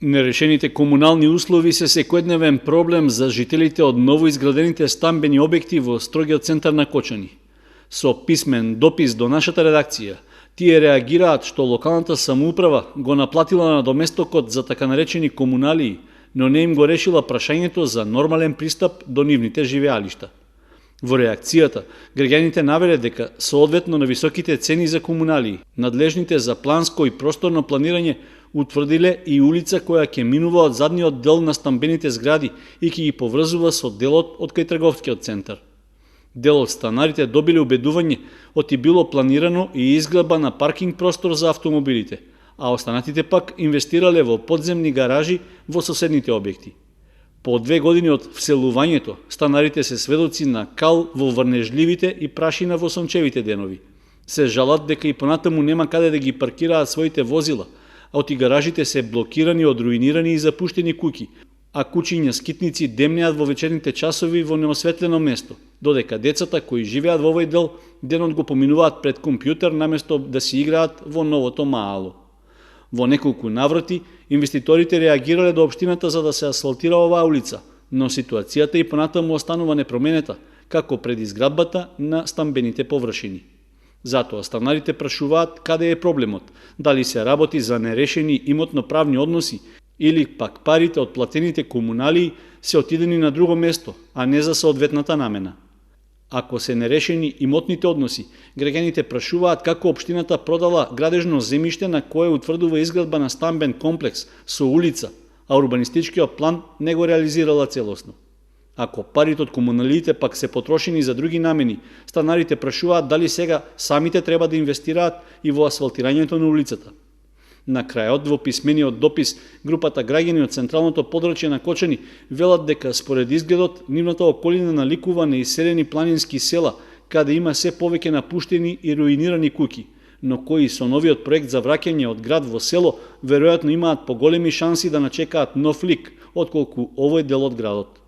Нерешените комунални услови се секојдневен проблем за жителите од новоизградените стамбени објекти во строгиот центар на Кочани. Со писмен допис до нашата редакција, тие реагираат што локалната самоуправа го наплатила надоместокот за така наречени комуналии, но не им го решила прашањето за нормален пристап до нивните живеалишта. Во реакцијата, граѓаните навеле дека соодветно на високите цени за комуналии, надлежните за планско и просторно планирање утврдиле и улица која ќе минува од задниот дел на стамбените згради и ќе ги поврзува со делот од кај трговскиот центар. Дел од станарите добиле убедување оти било планирано и изградба на паркинг простор за автомобилите, а останатите пак инвестирале во подземни гаражи во соседните објекти. По 2 години од вселувањето, станарите се сведоци на кал во врнежливите и прашина во сончевите денови. Се жалат дека и понатаму нема каде да ги паркираат своите возила, а оти гаражите се блокирани од руинирани и запуштени куќи, а кучиња скитници демнеат во вечерните часови во неосветлено место, додека децата кои живеат во овој дел денот го поминуваат пред компјутер наместо да си играат во новото маало. Во неколку наврати, инвеститорите реагирале до општината за да се асфалтира оваа улица, но ситуацијата и понатаму останува непроменета, како пред изградбата на стамбените површини. Затоа станарите прашуваат каде е проблемот, дали се работи за нерешени имотно-правни односи или пак парите од платените комуналии се отидени на друго место, а не за соодветната намена. Ако се нерешени имотните односи, граѓаните прашуваат како општината продала градежно земјиште на кое утврдува изградба на стамбен комплекс со улица, а урбанистичкиот план не го реализирала целосно. Ако парите од комуналиите пак се потрошени за други намени, станарите прашуваат дали сега самите треба да инвестираат и во асфалтирањето на улицата. На крајот, во писмениот допис, групата граѓани од централното подрачје на Кочани велат дека според изгледот нивната околина наликува на иселени планински села, каде има се повеќе напуштени и руинирани куќи, но кои со новиот проект за враќање од град во село веројатно имаат поголеми шанси да начекаат нов лик, отколку овој дел од градот.